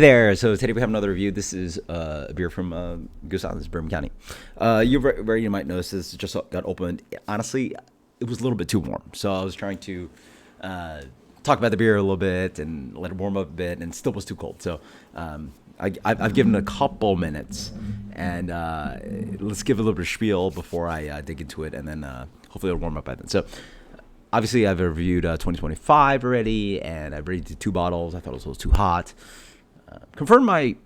There. So today we have another review. This is a beer from Goose Island, Bourbon County. You might notice this just got opened. Honestly, it was a little bit too warm, so I was trying to talk about the beer a little bit and let it warm up a bit, and it still was too cold. So I've given it a couple minutes, and let's give a little bit of spiel before I dig into it, and then hopefully it'll warm up by then. So obviously I've reviewed 2025 already, and I've already did 2 bottles. I thought it was a little too hot. Confirm my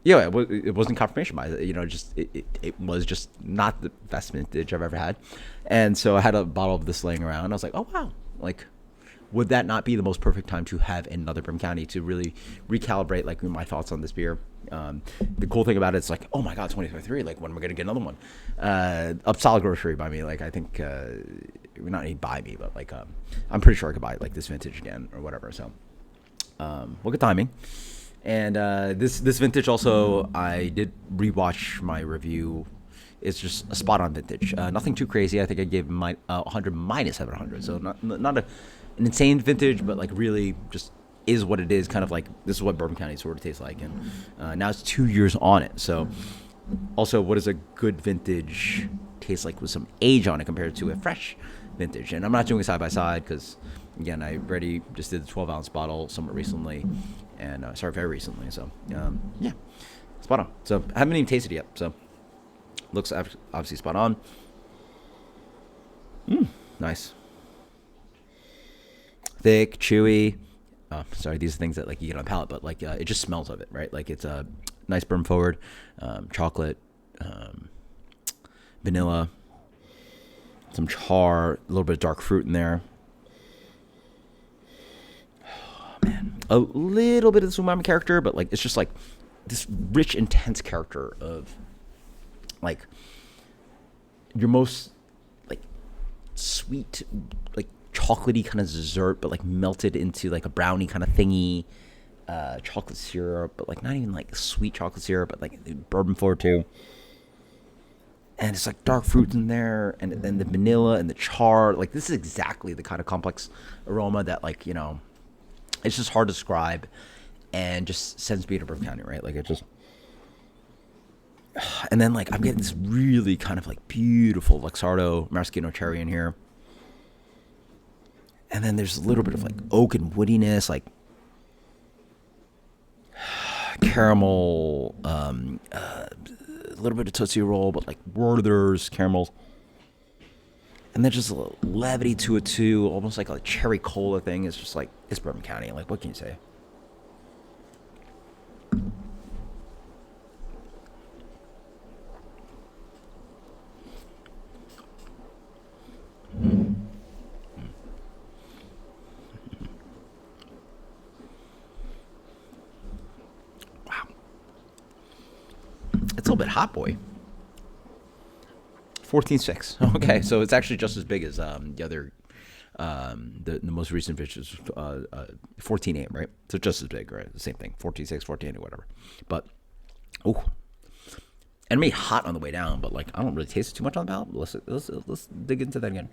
yeah, it wasn't confirmation bias, it was just not the best vintage I've ever had. And so I had a bottle of this laying around. I was like, oh wow, like, would that not be the most perfect time to have another Brim County to really recalibrate like my thoughts on this beer? The cool thing about it is like, oh my god, 2023, like, when am I gonna get another one? Upside grocery by me, like, I think not any by me, but like I'm pretty sure I could buy like this vintage again or whatever. So look at timing. And this vintage also, I did rewatch my review. It's just a spot on vintage. Nothing too crazy. I think I gave my 100 minus 700. So not an insane vintage, but like really just is what it is. Kind of like this is what Bourbon County sort of tastes like. And now it's 2 years on it. So also, what does a good vintage taste like with some age on it compared to a fresh vintage? And I'm not doing it side by side because, again, I already just did the 12-ounce bottle somewhat recently, and very recently. So yeah, spot on. So I haven't even tasted it yet. So looks obviously spot on. Nice, thick, chewy. Sorry, these are things that like you get on palate, but like it just smells of it, right? Like it's a nice burn forward, chocolate, vanilla, some char, a little bit of dark fruit in there. A little bit of the umami character, but like it's just like this rich, intense character of like your most like sweet, like chocolatey kind of dessert, but like melted into like a brownie kind of thingy. Chocolate syrup, but like not even like sweet chocolate syrup, but like bourbon forward too. And it's like dark fruits in there, and then the vanilla and the char. Like this is exactly the kind of complex aroma that like it's just hard to describe, and just sends me to Bourbon County, right? Like it just, and then like I'm getting this really kind of like beautiful Luxardo maraschino cherry in here, and then there's a little bit of like oak and woodiness, like caramel, a little bit of Tootsie Roll, but like Werther's caramels. And then just a little levity to it too, almost like a cherry cola thing. It's just like, it's Bourbon County. Like, what can you say? Wow. It's a little bit hot, boy. 14.6. Okay, so it's actually just as big as the other, the most recent fish is 14.8, right? So just as big, right? The same thing, 14.6, 14.8, or whatever. But, oh, and it made hot on the way down, but like I don't really taste it too much on the palate. Let's dig into that again.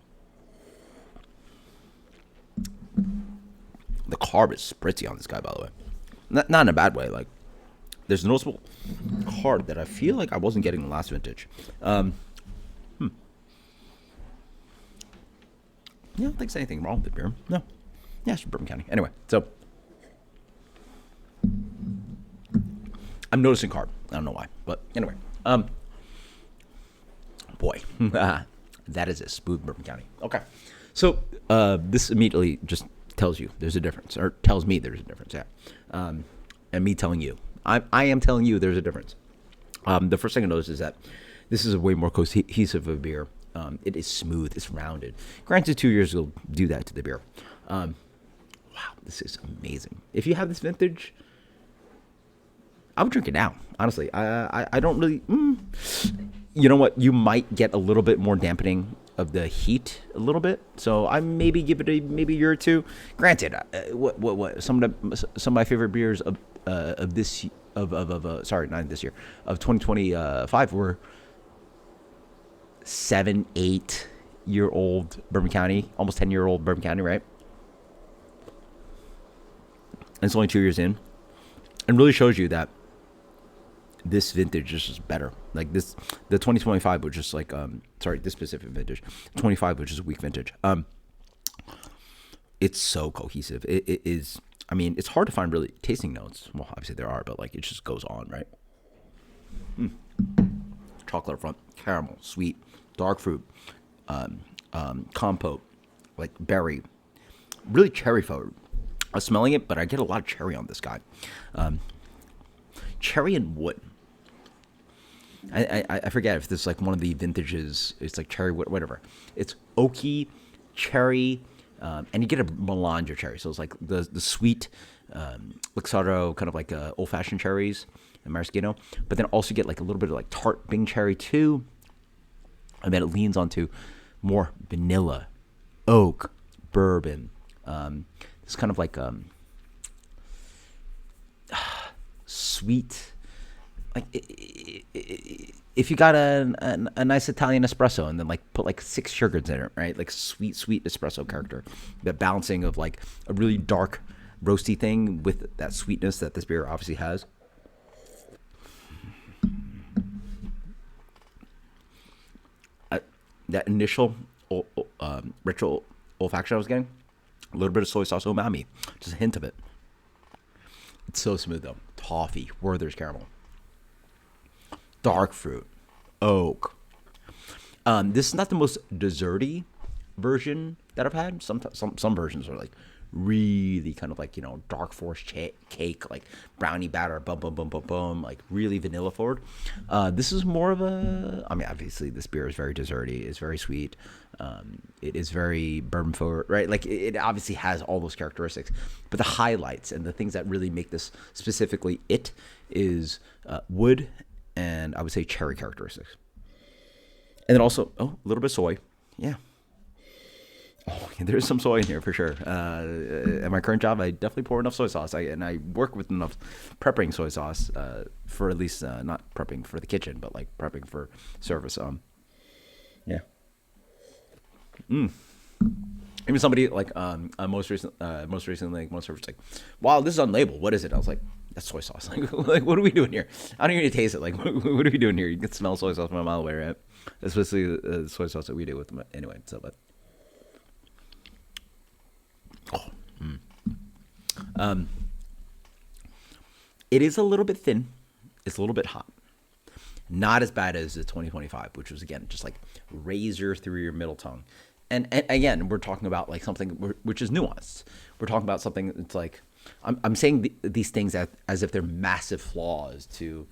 The carb is spritzy on this guy, by the way. Not in a bad way. Like there's a noticeable carb that I feel like I wasn't getting in the last vintage. Yeah, I don't think there's anything wrong with the beer. No. Yeah, it's Bourbon County. Anyway, so I'm noticing carb. I don't know why, but anyway, boy, that is a smooth Bourbon County. Okay, so this immediately just tells you there's a difference, or tells me there's a difference. Yeah, and me telling you, I am telling you there's a difference. The first thing I noticed is that this is a way more cohesive of a beer. It is smooth. It's rounded. Granted, 2 years will do that to the beer. Wow, this is amazing. If you have this vintage, I would drink it now. Honestly, I don't really. You know what? You might get a little bit more dampening of the heat, a little bit. So I maybe give it maybe a year or two. Granted, what some of my favorite beers of this sorry, not this year, of 2025 were 7, 8-year-old Bourbon County, almost 10-year-old Bourbon County, right? And it's only 2 years in. and really shows you that this vintage is just better. Like this, the 2025, which is like, sorry, this specific vintage, 25, which is a weak vintage. It's so cohesive. It is. I mean, it's hard to find really tasting notes. Well, obviously there are, but like it just goes on, right? Chocolate up front, caramel, sweet, dark fruit, compote, like berry, really cherry forward. I was smelling it, but I get a lot of cherry on this guy. Cherry and wood. I forget if this is like one of the vintages. It's like cherry wood, whatever. It's oaky, cherry, and you get a melange of cherry. So it's like the sweet Luxardo, kind of like old fashioned cherries and maraschino. But then also get like a little bit of like tart Bing cherry too. And then it leans onto more vanilla, oak, bourbon. It's kind of like sweet. Like if you got a nice Italian espresso and then like put like 6 sugars in it, right? Like sweet espresso character. The balancing of like a really dark roasty thing with that sweetness that this beer obviously has. That initial ritual olfaction I was getting, a little bit of soy sauce umami, just a hint of it. It's so smooth though. Toffee, Werther's caramel, dark fruit, oak. This is not the most desserty version that I've had. Some versions are like really kind of like, you know, dark forest cake, like brownie batter, boom, like really vanilla forward. This is more of a, I mean, obviously this beer is very desserty, it's very sweet. It is very bourbon forward, right? Like it obviously has all those characteristics, but the highlights and the things that really make this specifically it is wood and I would say cherry characteristics. And then also, a little bit of soy. Yeah. Oh, there's some soy in here for sure. At my current job, I definitely pour enough soy sauce. I work with enough prepping soy sauce for at least not prepping for the kitchen, but like prepping for service. Yeah. Even somebody like most recently, like most service like, wow, this is unlabeled. What is it? I was like, that's soy sauce. Like what are we doing here? I don't even need to taste it. Like, what are we doing here? You can smell soy sauce from a mile away, right? Especially the soy sauce that we do with them anyway. So, but. It is a little bit thin. It's a little bit hot. Not as bad as the 2025, which was again just like razor through your middle tongue. And again, we're talking about like something which is nuanced. We're talking about something that's like I'm saying these things as if they're massive flaws to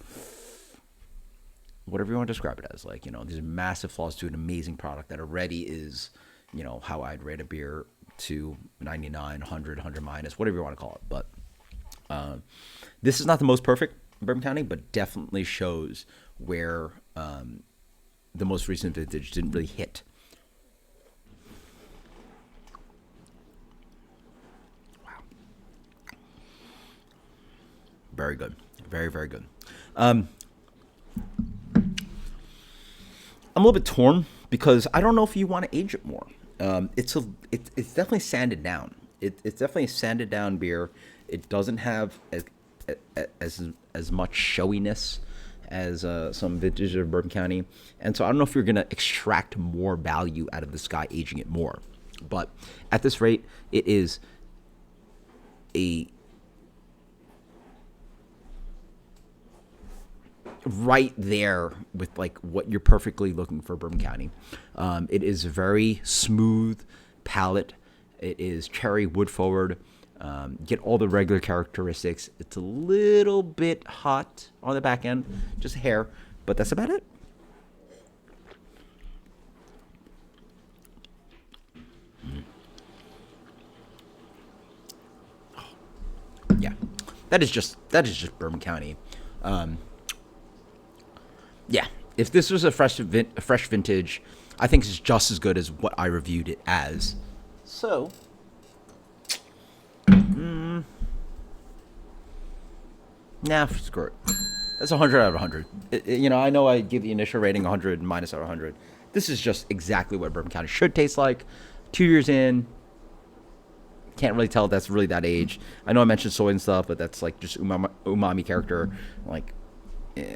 whatever you want to describe it as. Like, you know, these are massive flaws to an amazing product that already is, you know, how I'd rate a beer to 99, 100 minus, whatever you want to call it. But this is not the most perfect Bourbon County, but definitely shows where the most recent vintage didn't really hit. Wow. Very good. Very, very good. I'm a little bit torn because I don't know if you want to age it more. It's definitely sanded down. It's definitely a sanded down beer. It doesn't have as much showiness as some vintage of Bourbon County, and so I don't know if you're gonna extract more value out of this guy aging it more. But at this rate, it is a right there with like what you're perfectly looking for Bourbon County. It is very smooth palate. It is cherry wood forward. Get all the regular characteristics. It's a little bit hot on the back end, just a hair, but that's about it. Yeah, that is just Bourbon County. Yeah, if this was a fresh vintage, I think it's just as good as what I reviewed it as. So, nah, screw it. That's 100 out of 100. You know, I know I give the initial rating 100 minus out of 100. This is just exactly what Bourbon County should taste like. 2 years in, can't really tell if that's really that age. I know I mentioned soy and stuff, but that's like just umami character. Like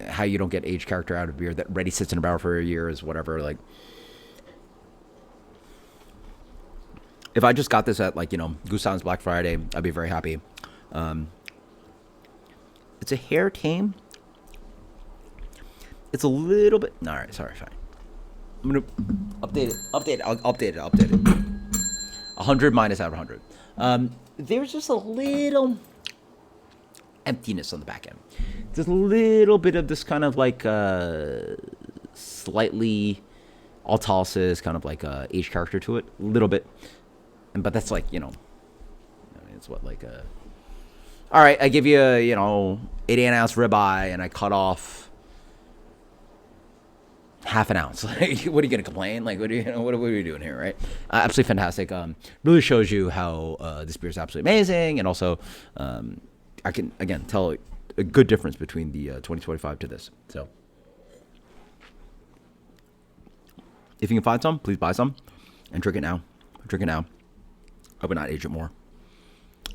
how you don't get aged character out of beer that ready sits in a barrel for a year is whatever. Like if I just got this at like Goose Island's Black Friday, I'd be very happy. It's a hair tame. It's a little bit. All right, sorry, fine. I'm gonna update it. I'll update it. 100 minus out of 100. There's just a little emptiness on the back end. There's a little bit of this kind of like slightly autolysis, kind of like age character to it, a little bit. But that's like it's what like all right, I give you a 88 ounce ribeye, and I cut off half an ounce. Like, what are you gonna complain? Like, what are we doing here, right? Absolutely fantastic. Really shows you how this beer is absolutely amazing, and also I can again tell a good difference between the 2025 to this. So, if you can find some, please buy some and drink it now. I would not age it more.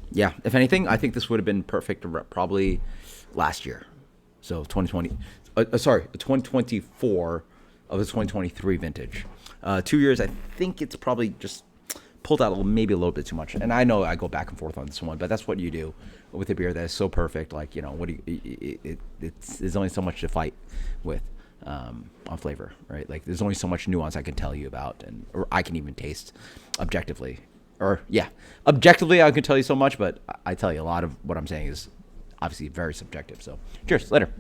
Yeah, if anything, I think this would have been perfect probably last year. So 2024 of the 2023 vintage. 2 years, I think it's probably just pulled out maybe a little bit too much. And I know I go back and forth on this one, but that's what you do with a beer that is so perfect. Like, what do you, there's only so much to fight with on flavor, right? Like, there's only so much nuance I can tell you about, or I can even taste objectively. Objectively, I can tell you so much, but I tell you a lot of what I'm saying is obviously very subjective. So, cheers, later.